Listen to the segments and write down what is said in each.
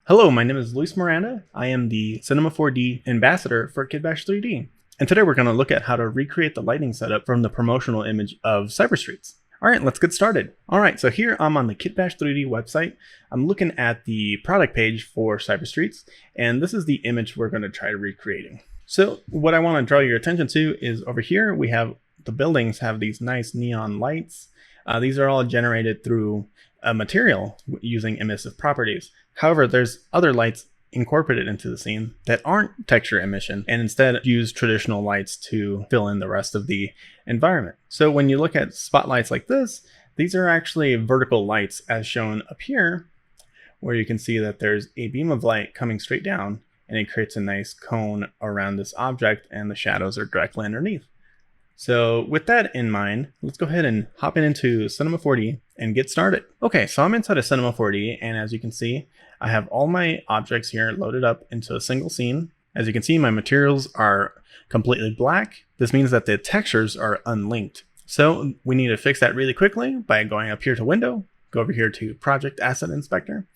Hello, my name is Luis Miranda. I am the Cinema 4D ambassador for KitBash3D. And today we're going to look at how to recreate the lighting setup from the promotional image of Cyberstreets. All right, let's get started. All right, so here I'm on the KitBash3D website. I'm looking at the product page for Cyberstreets, and this is the image we're going to try recreating. So what I want to draw your attention to is over here, we have the buildings have these nice neon lights. These are all generated through a material using emissive properties. However, there's other lights incorporated into the scene that aren't texture emission and instead use traditional lights to fill in the rest of the environment. So when you look at spotlights like this, these are actually vertical lights as shown up here, where you can see that there's a beam of light coming straight down and it creates a nice cone around this object and the shadows are directly underneath. So with that in mind, let's go ahead and hop into Cinema 4D and get started. Okay, so I'm inside of Cinema 4D, and as you can see, I have all my objects here loaded up into a single scene. As you can see, my materials are completely black. This means that the textures are unlinked. So we need to fix that really quickly by going up here to Window, go over here to Project Asset Inspector.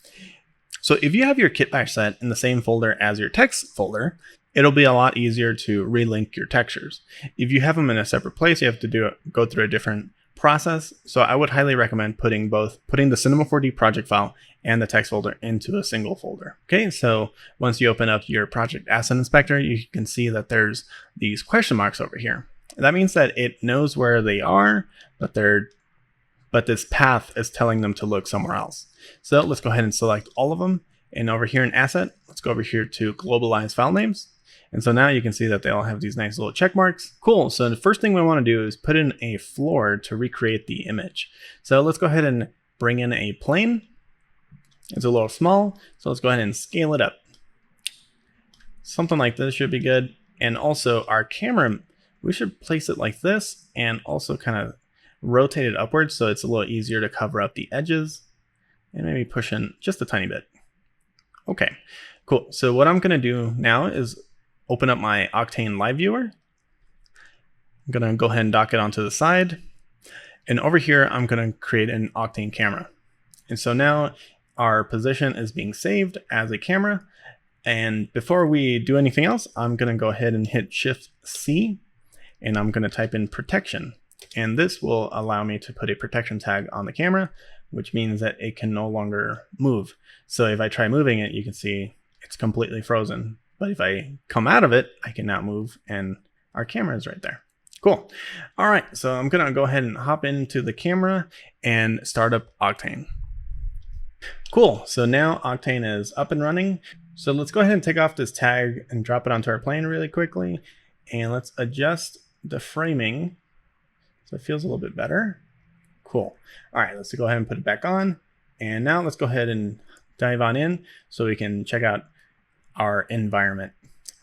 So if you have your KitBash set in the same folder as your text folder, it'll be a lot easier to relink your textures. If you have them in a separate place, you have to go through a different process. So I would highly recommend putting the Cinema 4D project file and the text folder into a single folder. Okay, so once you open up your Project Asset Inspector, you can see that there's these question marks over here. That means that it knows where they are, but this path is telling them to look somewhere else. So let's go ahead and select all of them. And over here in Asset, let's go over here to Globalize File Names. And so now you can see that they all have these nice little check marks. Cool, so the first thing we want to do is put in a floor to recreate the image. So let's go ahead and bring in a plane. It's a little small, so let's go ahead and scale it up. Something like this should be good. And also our camera, we should place it like this and also kind of rotate it upwards so it's a little easier to cover up the edges and maybe push in just a tiny bit. Okay, cool. So what I'm going to do now is open up my Octane live viewer. I'm going to go ahead and dock it onto the side. And over here, I'm going to create an Octane camera. And so now our position is being saved as a camera. And before we do anything else, I'm going to go ahead and hit Shift C, and I'm going to type in protection. And this will allow me to put a protection tag on the camera, which means that it can no longer move. So if I try moving it, you can see it's completely frozen. But if I come out of it, I can now move and our camera is right there. Cool. All right, so I'm gonna go ahead and hop into the camera and start up Octane. Cool, so now Octane is up and running. So let's go ahead and take off this tag and drop it onto our plane really quickly. And let's adjust the framing so it feels a little bit better. Cool. All right, let's go ahead and put it back on. And now let's go ahead and dive on in so we can check out our environment.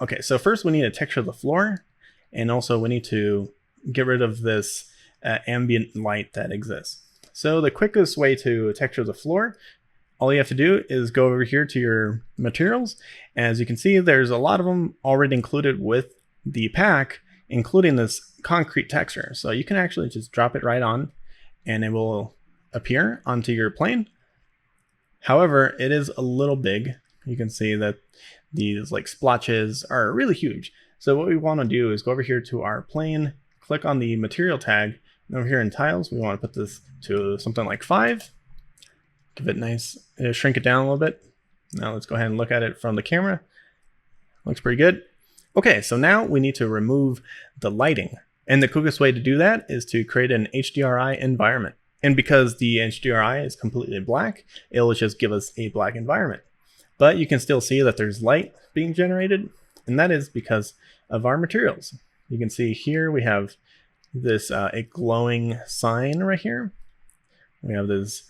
Okay, so first we need to texture the floor, and also we need to get rid of this ambient light that exists. So the quickest way to texture the floor, all you have to do is go over here to your materials. As you can see, there's a lot of them already included with the pack, including this concrete texture. So you can actually just drop it right on and it will appear onto your plane. However, it is a little big. You can see that these like splotches are really huge. So what we want to do is go over here to our plane, click on the material tag, and over here in tiles, we want to put this to something like 5. Give it nice, shrink it down a little bit. Now let's go ahead and look at it from the camera. Looks pretty good. Okay, so now we need to remove the lighting. And the quickest way to do that is to create an HDRI environment. And because the HDRI is completely black, it'll just give us a black environment. But you can still see that there's light being generated, and that is because of our materials. You can see here we have this a glowing sign right here. We have this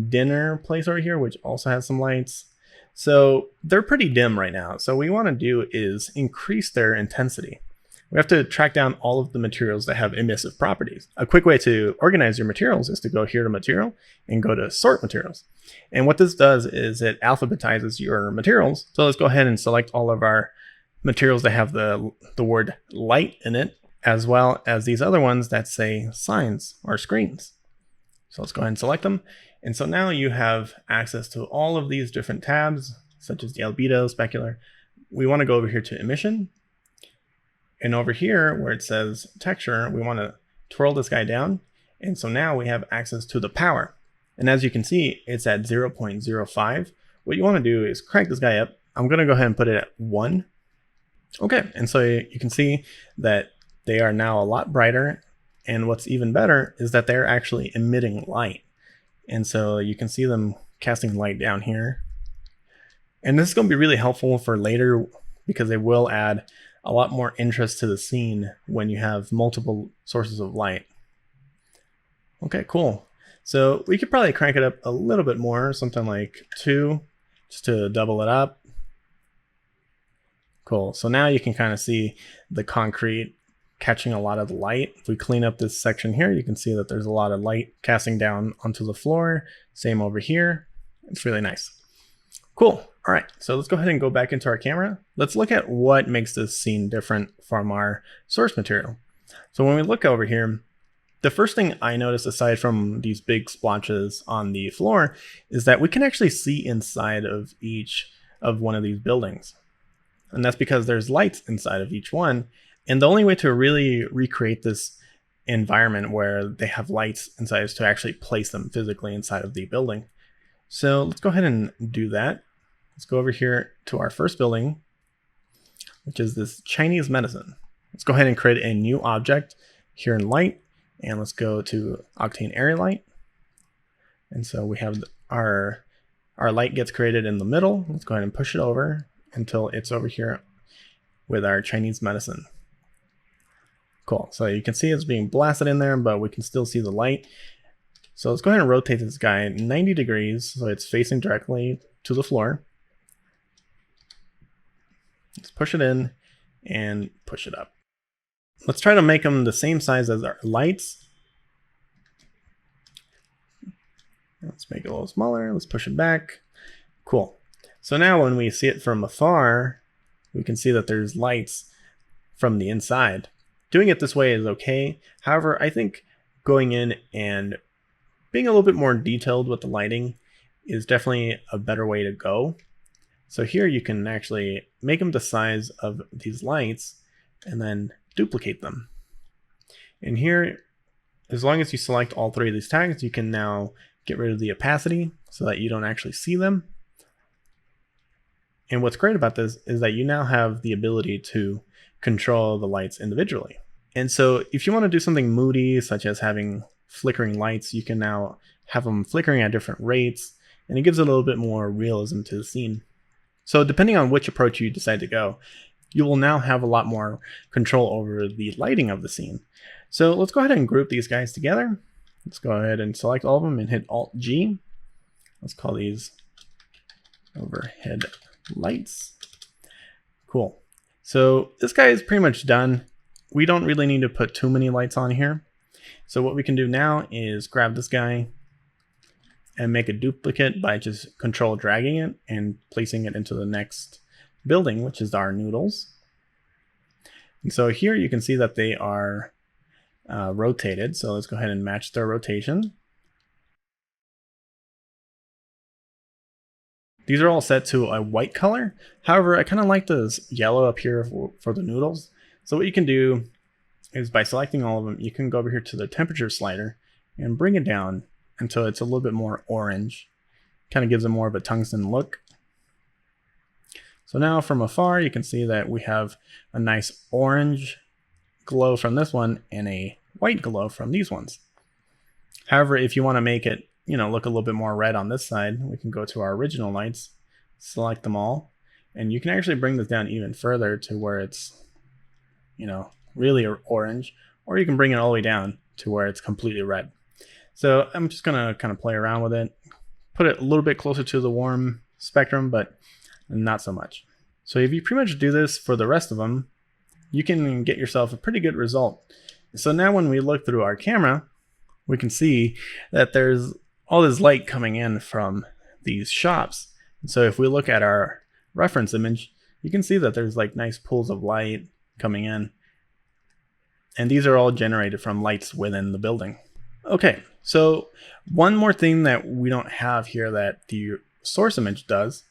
dinner place over here, which also has some lights. So they're pretty dim right now. So what we want to do is increase their intensity. We have to track down all of the materials that have emissive properties. A quick way to organize your materials is to go here to Material and go to Sort Materials. And what this does is it alphabetizes your materials. So let's go ahead and select all of our materials that have the word light in it, as well as these other ones that say signs or screens. So let's go ahead and select them. And so now you have access to all of these different tabs such as the albedo, specular, we want to go over here to emission. And over here where it says texture, we want to twirl this guy down. And so now we have access to the power. And as you can see, it's at 0.05. What you want to do is crank this guy up. I'm going to go ahead and put it at 1. Okay, and so you can see that they are now a lot brighter. And what's even better is that they're actually emitting light. And so you can see them casting light down here. And this is going to be really helpful for later because they will add a lot more interest to the scene when you have multiple sources of light. Okay, cool. So we could probably crank it up a little bit more, something like 2, just to double it up. Cool. So now you can kind of see the concrete catching a lot of the light. If we clean up this section here, you can see that there's a lot of light casting down onto the floor. Same over here. It's really nice. Cool. All right, so let's go ahead and go back into our camera. Let's look at what makes this scene different from our source material. So when we look over here, the first thing I noticed aside from these big splotches on the floor is that we can actually see inside of each of one of these buildings. And that's because there's lights inside of each one. And the only way to really recreate this environment where they have lights inside is to actually place them physically inside of the building. So let's go ahead and do that. Let's go over here to our first building, which is this Chinese medicine. Let's go ahead and create a new object here in light, and let's go to Octane area light. And so we have our light gets created in the middle. Let's go ahead and push it over until it's over here with our Chinese medicine. Cool. So you can see it's being blasted in there, but we can still see the light. So let's go ahead and rotate this guy 90 degrees so it's facing directly to the floor. Let's push it in and push it up. Let's try to make them the same size as our lights. Let's make it a little smaller. Let's push it back. Cool. So now when we see it from afar, we can see that there's lights from the inside. Doing it this way is okay. However, I think going in and being a little bit more detailed with the lighting is definitely a better way to go. So here you can actually make them the size of these lights and then duplicate them. And here, as long as you select all 3 of these tags, you can now get rid of the opacity so that you don't actually see them. And what's great about this is that you now have the ability to control the lights individually. And so if you want to do something moody, such as having flickering lights, you can now have them flickering at different rates, and it gives a little bit more realism to the scene. So depending on which approach you decide to go, you will now have a lot more control over the lighting of the scene. So let's go ahead and group these guys together. Let's go ahead and select all of them and hit Alt-G. Let's call these overhead lights. Cool. So this guy is pretty much done. We don't really need to put too many lights on here. So what we can do now is grab this guy and make a duplicate by just control dragging it and placing it into the next building, which is our noodles. And so here you can see that they are rotated. So let's go ahead and match their rotation. These are all set to a white color. However, I kind of like this yellow up here for the noodles. So what you can do is by selecting all of them, you can go over here to the temperature slider and bring it down until it's a little bit more orange. Kind of gives it more of a tungsten look. So now from afar, you can see that we have a nice orange glow from this one and a white glow from these ones. However, if you want to make it, look a little bit more red on this side, we can go to our original lights, select them all, and you can actually bring this down even further to where it's, really orange, or you can bring it all the way down to where it's completely red. So I'm just gonna kind of play around with it, put it a little bit closer to the warm spectrum, but not so much. So if you pretty much do this for the rest of them, you can get yourself a pretty good result. So now when we look through our camera, we can see that there's all this light coming in from these shops. And so if we look at our reference image, you can see that there's like nice pools of light coming in. And these are all generated from lights within the building. Okay, so one more thing that we don't have here that the source image does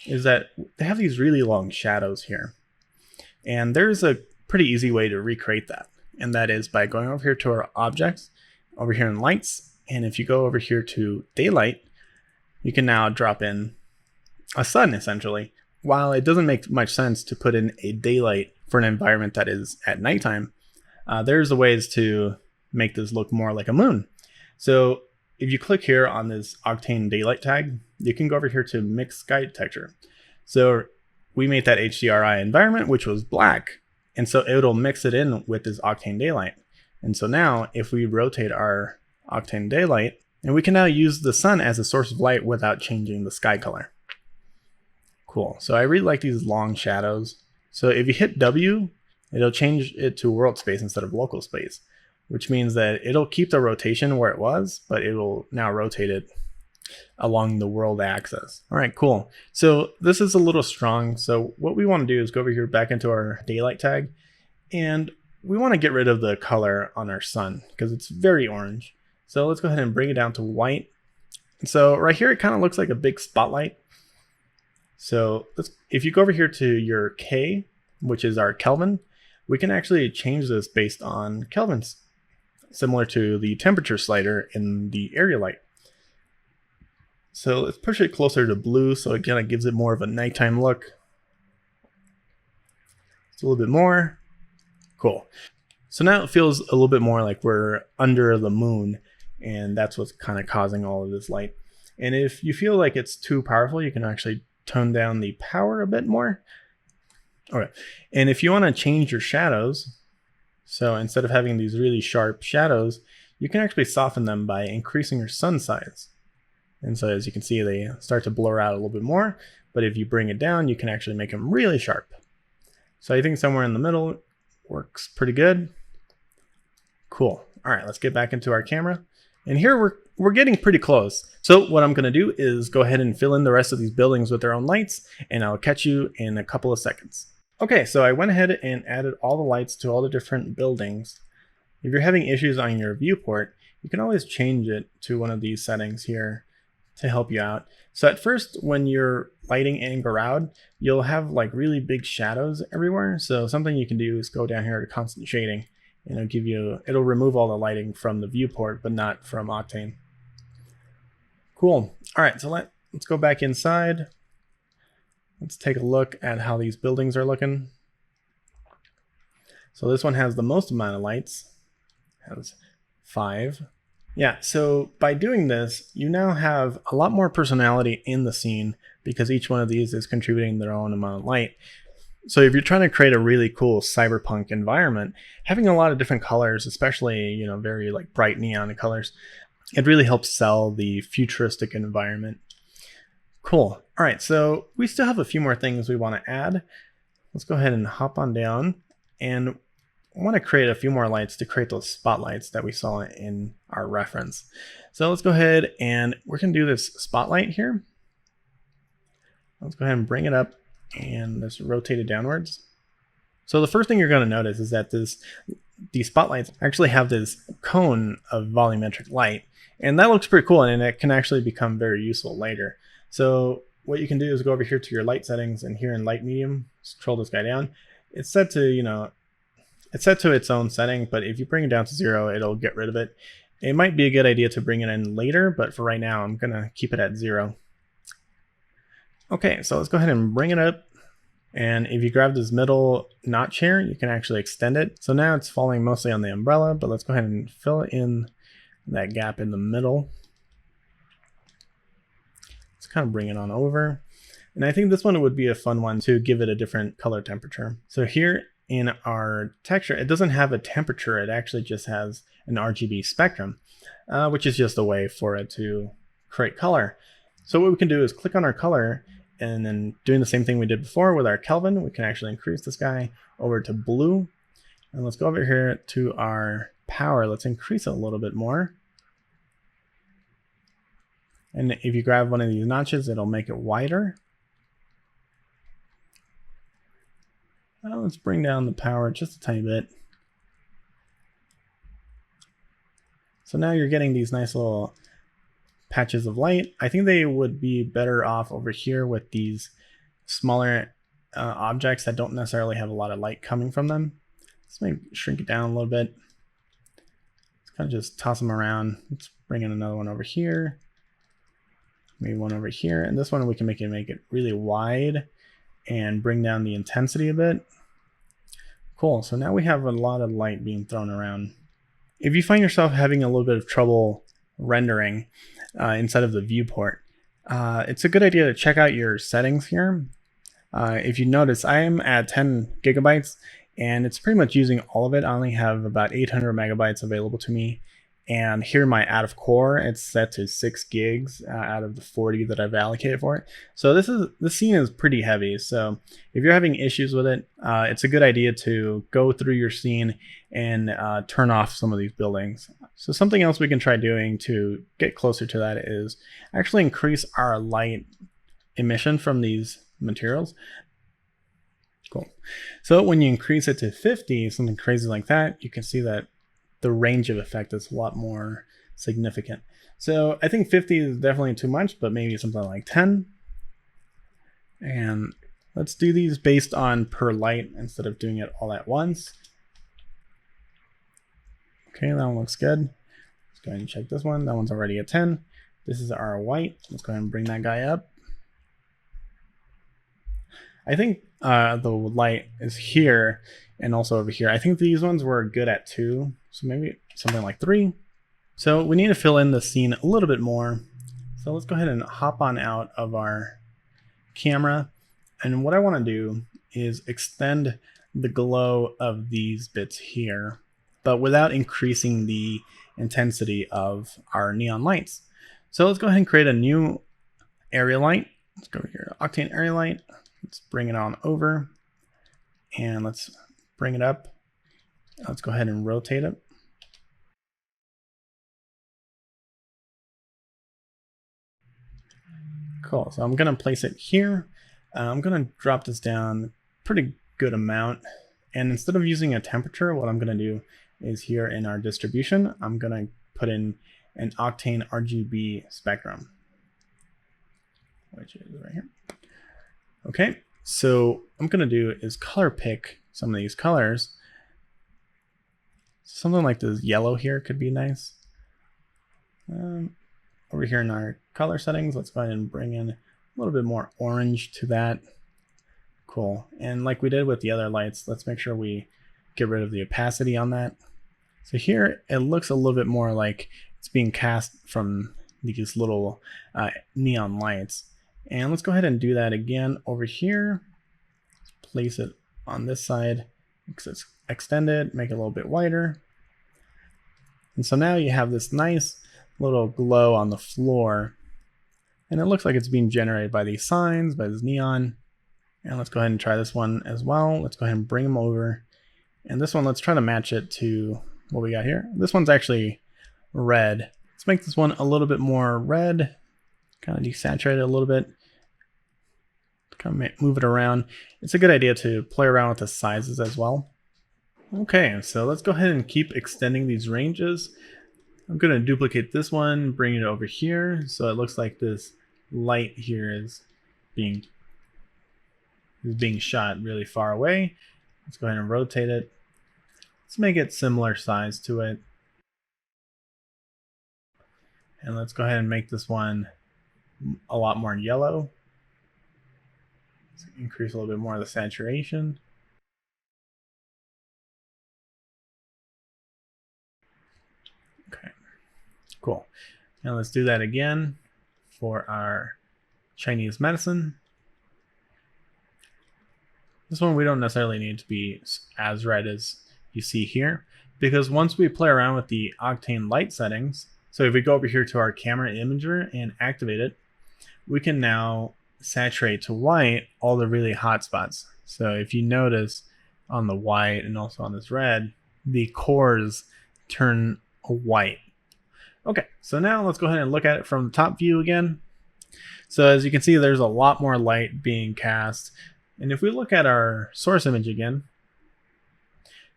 is that they have these really long shadows here. And there's a pretty easy way to recreate that. And that is by going over here to our objects, over here in lights. And if you go over here to daylight, you can now drop in a sun essentially. While it doesn't make much sense to put in a daylight for an environment that is at nighttime, there's ways to make this look more like a moon. So if you click here on this Octane daylight tag, you can go over here to mix sky texture. So we made that HDRI environment, which was black. And so it'll mix it in with this Octane daylight. And so now if we rotate our Octane daylight, and we can now use the sun as a source of light without changing the sky color. Cool. So I really like these long shadows. So if you hit W, it'll change it to world space instead of local space, which means that it'll keep the rotation where it was, but it will now rotate it along the world axis. All right, cool. So this is a little strong. So what we want to do is go over here back into our daylight tag, and we want to get rid of the color on our sun because it's very orange. So let's go ahead and bring it down to white. So right here, it kind of looks like a big spotlight. So if you go over here to your K, which is our Kelvin, we can actually change this based on kelvins, similar to the temperature slider in the area light. So let's push it closer to blue so it kind of gives it more of a nighttime look. It's a little bit more. Cool. So now it feels a little bit more like we're under the moon, and that's what's kind of causing all of this light. And if you feel like it's too powerful, you can actually tone down the power a bit more. Okay. And if you want to change your shadows, so instead of having these really sharp shadows, you can actually soften them by increasing your sun size. And so as you can see, they start to blur out a little bit more, but if you bring it down, you can actually make them really sharp. So I think somewhere in the middle works pretty good. Cool. All right, let's get back into our camera. And here we're getting pretty close. So what I'm gonna do is go ahead and fill in the rest of these buildings with their own lights, and I'll catch you in a couple of seconds. Okay, so I went ahead and added all the lights to all the different buildings. If you're having issues on your viewport, you can always change it to one of these settings here to help you out. So at first, when you're lighting in Garage, you'll have like really big shadows everywhere. So something you can do is go down here to constant shading, and it'll remove all the lighting from the viewport, but not from Octane. Cool. All right, so let's go back inside. Let's take a look at how these buildings are looking. So this one has the most amount of lights, has 5. Yeah, so by doing this, you now have a lot more personality in the scene because each one of these is contributing their own amount of light. So if you're trying to create a really cool cyberpunk environment, having a lot of different colors, especially, very like bright neon colors, it really helps sell the futuristic environment. Cool. All right, so we still have a few more things we want to add. Let's go ahead and hop on down, and I want to create a few more lights to create those spotlights that we saw in our reference. So let's go ahead and we're going to do this spotlight here. Let's go ahead and bring it up and let's rotate it downwards. So the first thing you're going to notice is that these spotlights actually have this cone of volumetric light, and that looks pretty cool, and it can actually become very useful later. So what you can do is go over here to your light settings, and here in light medium, scroll this guy down. It's set to, it's set to its own setting, but if you bring it down to 0, it'll get rid of it. It might be a good idea to bring it in later, but for right now, I'm gonna keep it at 0. Okay, so let's go ahead and bring it up. And if you grab this middle notch here, you can actually extend it. So now it's falling mostly on the umbrella, but let's go ahead and fill in that gap in the middle. Let's kind of bring it on over. And I think this one would be a fun one to give it a different color temperature. So here in our texture, it doesn't have a temperature, it actually just has an RGB spectrum, which is just a way for it to create color. So what we can do is click on our color, and then doing the same thing we did before with our Kelvin, we can actually increase this guy over to blue. And let's go over here to our power. Let's increase it a little bit more. And if you grab one of these notches, it'll make it wider. Now let's bring down the power just a tiny bit. So now you're getting these nice little patches of light. I think they would be better off over here with these smaller objects that don't necessarily have a lot of light coming from them. Let's maybe shrink it down a little bit. Let's kind of just toss them around. Let's bring in another one over here. Maybe one over here. And this one we can make it really wide and bring down the intensity a bit. Cool, so now we have a lot of light being thrown around. If you find yourself having a little bit of trouble rendering inside of the viewport, it's a good idea to check out your settings here. If you notice, I am at 10 gigabytes and it's pretty much using all of it. I only have about 800 megabytes available to me. And here my out of core, it's set to 6 gigs out of the 40 that I've allocated for it. So this scene is pretty heavy. So if you're having issues with it, it's a good idea to go through your scene and turn off some of these buildings. So something else we can try doing to get closer to that is actually increase our light emission from these materials. Cool. So when you increase it to 50, something crazy like that, you can see that the range of effect is a lot more significant. So I think 50 is definitely too much, but maybe something like 10. And let's do these based on per light instead of doing it all at once. Okay, that one looks good. Let's go ahead and check this one. That one's already at 10. This is our white. Let's go ahead and bring that guy up. I think the light is here and also over here. I think these ones were good at 2, so maybe something like 3. So we need to fill in the scene a little bit more. So let's go ahead and hop on out of our camera. And what I want to do is extend the glow of these bits here, but without increasing the intensity of our neon lights. So let's go ahead and create a new area light. Let's go over here, Octane area light. Let's bring it on over and let's bring it up. Let's go ahead and rotate it. Cool, so I'm gonna place it here. I'm gonna drop this down pretty good amount. And instead of using a temperature, what I'm gonna do is here in our distribution, I'm gonna put in an Octane RGB spectrum, which is right here. Okay, so what I'm gonna do is color pick some of these colors. Something like this yellow here could be nice. Over here in our color settings, let's go ahead and bring in a little bit more orange to that. Cool, and like we did with the other lights, let's make sure we get rid of the opacity on that. So here it looks a little bit more like it's being cast from these little neon lights. And let's go ahead and do that again over here. Let's place it on this side, extend it, make it a little bit wider. And so now you have this nice little glow on the floor. And it looks like it's being generated by these signs, by this neon. And let's go ahead and try this one as well. Let's go ahead and bring them over. And this one, let's try to match it to what we got here. This one's actually red. Let's make this one a little bit more red. Kind of desaturate it a little bit. Kind of move it around. It's a good idea to play around with the sizes as well. Okay, so let's go ahead and keep extending these ranges. I'm going to duplicate this one, bring it over here, so it looks like this light here is being shot really far away. Let's go ahead and rotate it. Let's make it similar size to it. And let's go ahead and make this one a lot more yellow. Let's increase a little bit more of the saturation. Okay, cool. Now let's do that again for our Chinese medicine. This one we don't necessarily need to be as red as you see here, because once we play around with the Octane light settings, so if we go over here to our camera imager and activate it, we can now saturate to white all the really hot spots. So if you notice on the white and also on this red, the cores turn white. Okay, so now let's go ahead and look at it from the top view again. So as you can see, there's a lot more light being cast. And if we look at our source image again,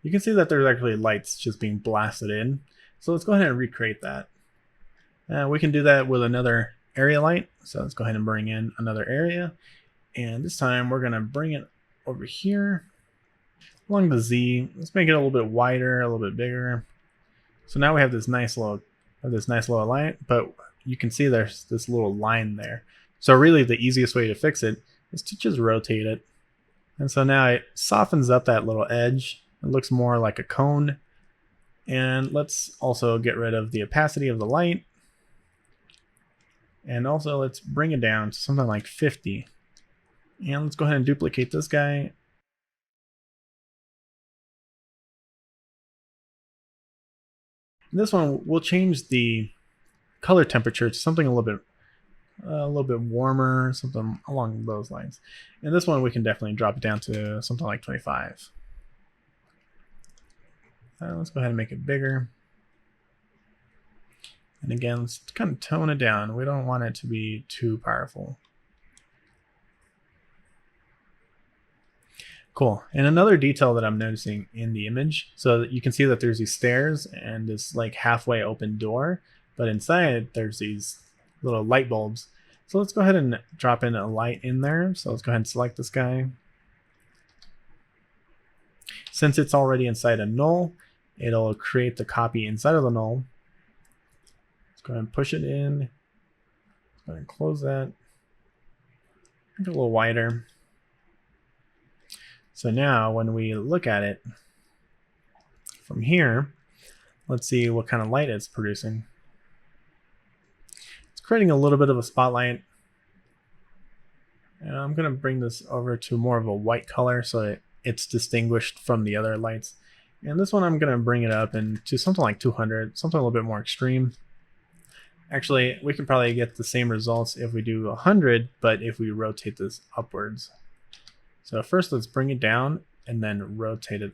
you can see that there's actually lights just being blasted in. So let's go ahead and recreate that. We can do that with another area light. So let's go ahead and bring in another area. And this time we're going to bring it over here along the Z. Let's make it a little bit wider, a little bit bigger. So now we have this nice little line, but you can see there's this little line there. So really the easiest way to fix it is to just rotate it. And so now it softens up that little edge. It looks more like a cone. And let's also get rid of the opacity of the light. And also let's bring it down to something like 50. And let's go ahead and duplicate this guy. This one, we'll change the color temperature to something a little bit warmer, something along those lines. And this one we can definitely drop it down to something like 25. Let's go ahead and make it bigger. And again, let's kind of tone it down. We don't want it to be too powerful. Cool. And another detail that I'm noticing in the image, so that you can see that there's these stairs and this like halfway open door, but inside there's these little light bulbs. So let's go ahead and drop in a light in there. So let's go ahead and select this guy. Since it's already inside a null, it'll create the copy inside of the null. Let's go ahead and push it in. Let's go ahead and close that. Make it a little wider. So now when we look at it from here, let's see what kind of light it's producing. It's creating a little bit of a spotlight. And I'm going to bring this over to more of a white color so it's distinguished from the other lights. And this one I'm going to bring it up into something like 200, something a little bit more extreme. Actually, we can probably get the same results if we do 100, but if we rotate this upwards. So first let's bring it down and then rotate it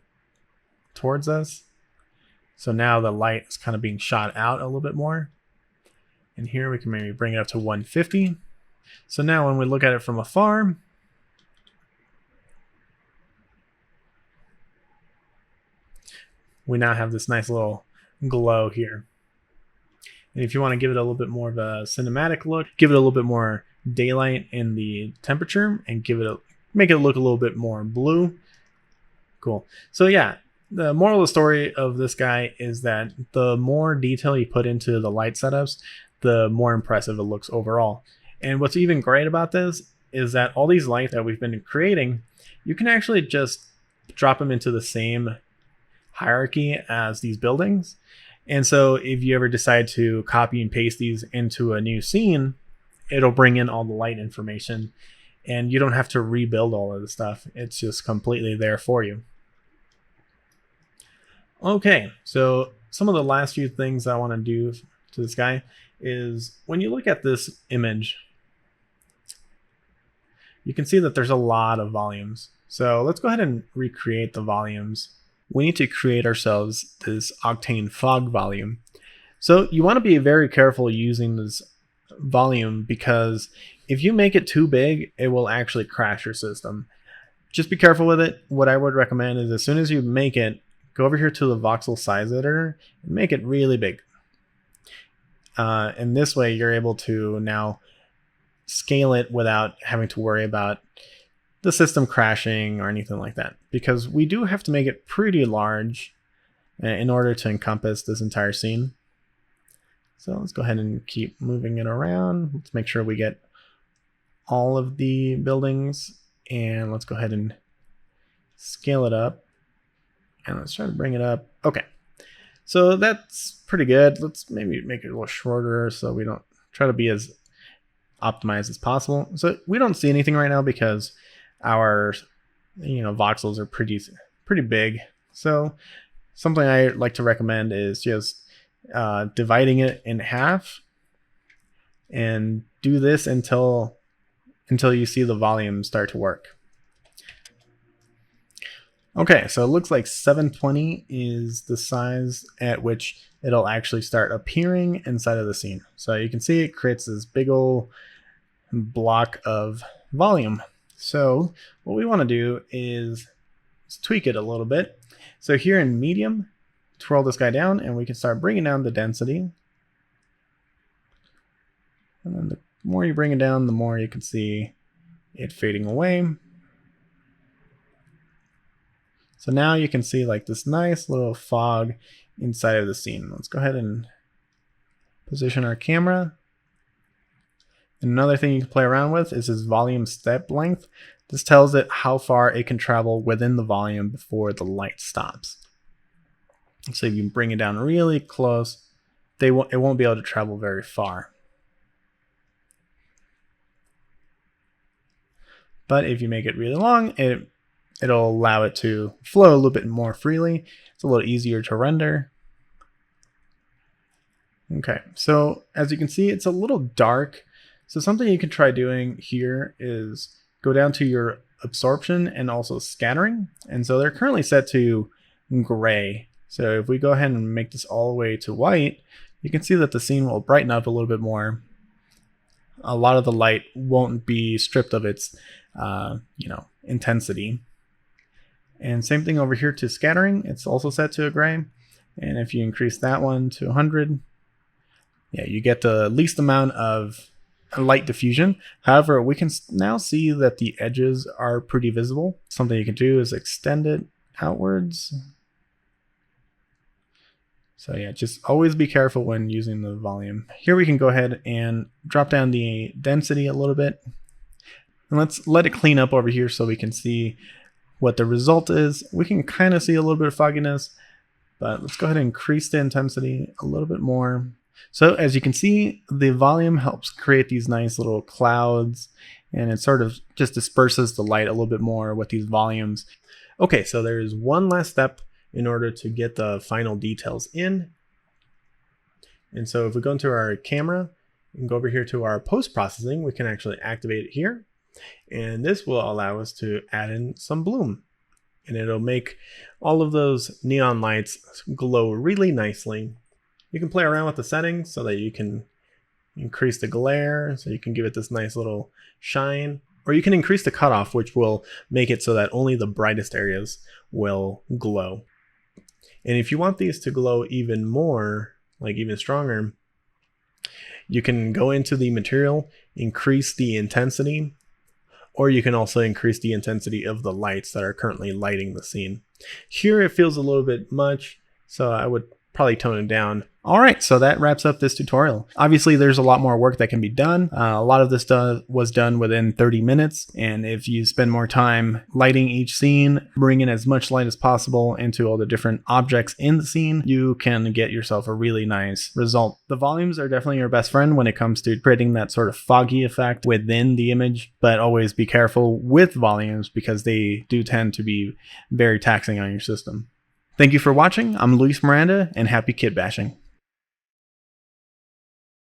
towards us. So now the light is kind of being shot out a little bit more. And here we can maybe bring it up to 150. So now when we look at it from afar, we now have this nice little glow here. And if you want to give it a little bit more of a cinematic look, give it a little bit more daylight in the temperature and make it look a little bit more blue. Cool. So yeah, the moral of the story of this guy is that the more detail you put into the light setups, the more impressive it looks overall. And what's even great about this is that all these lights that we've been creating, you can actually just drop them into the same hierarchy as these buildings. And so if you ever decide to copy and paste these into a new scene, it'll bring in all the light information. And you don't have to rebuild all of the stuff. It's just completely there for you. Okay, so some of the last few things I want to do to this guy is when you look at this image, you can see that there's a lot of volumes. So let's go ahead and recreate the volumes. We need to create ourselves this Octane fog volume. So you want to be very careful using this volume because if you make it too big, it will actually crash your system. Just be careful with it. What I would recommend is as soon as you make it, go over here to the voxel size editor and make it really big. And this way you're able to now scale it without having to worry about the system crashing or anything like that. Because we do have to make it pretty large in order to encompass this entire scene. So let's go ahead and keep moving it around. Let's make sure we get all of the buildings, and let's go ahead and scale it up, and let's try to bring it up. Okay, so that's pretty good. Let's maybe make it a little shorter so we don't try to be as optimized as possible. So we don't see anything right now because our voxels are pretty big. So something I like to recommend is just dividing it in half and do this until you see the volume start to work. Okay, so it looks like 720 is the size at which it'll actually start appearing inside of the scene. So you can see it creates this big old block of volume. So what we want to do is tweak it a little bit. So here in medium, twirl this guy down and we can start bringing down the density. And then the more you bring it down, the more you can see it fading away. So now you can see like this nice little fog inside of the scene. Let's go ahead and position our camera. And another thing you can play around with is this volume step length. This tells it how far it can travel within the volume before the light stops. So if you bring it down really close, it won't be able to travel very far. But if you make it really long, it'll allow it to flow a little bit more freely. It's a little easier to render. Okay, so as you can see, it's a little dark. So something you can try doing here is go down to your absorption and also scattering. And so they're currently set to gray. So if we go ahead and make this all the way to white, you can see that the scene will brighten up a little bit more. A lot of the light won't be stripped of its intensity. And same thing over here to scattering. It's also set to a gray. And if you increase that one to 100, yeah, you get the least amount of light diffusion. However, we can now see that the edges are pretty visible. Something you can do is extend it outwards. So yeah, just always be careful when using the volume. Here we can go ahead and drop down the density a little bit. And let's let it clean up over here so we can see what the result is. We can kind of see a little bit of fogginess, but let's go ahead and increase the intensity a little bit more. So as you can see, the volume helps create these nice little clouds, and it sort of just disperses the light a little bit more with these volumes. Okay, so there's one last step in order to get the final details in. And so if we go into our camera and go over here to our post-processing, we can actually activate it here. And this will allow us to add in some bloom. And it'll make all of those neon lights glow really nicely. You can play around with the settings so that you can increase the glare, so you can give it this nice little shine. Or you can increase the cutoff, which will make it so that only the brightest areas will glow. And if you want these to glow even more, like even stronger, you can go into the material, increase the intensity, or you can also increase the intensity of the lights that are currently lighting the scene. Here it feels a little bit much, so I would probably tone it down. All right, so that wraps up this tutorial. Obviously, there's a lot more work that can be done. A lot of this was done within 30 minutes. And if you spend more time lighting each scene, bring in as much light as possible into all the different objects in the scene, you can get yourself a really nice result. The volumes are definitely your best friend when it comes to creating that sort of foggy effect within the image, but always be careful with volumes because they do tend to be very taxing on your system. Thank you for watching. I'm Luis Miranda, and happy kit bashing.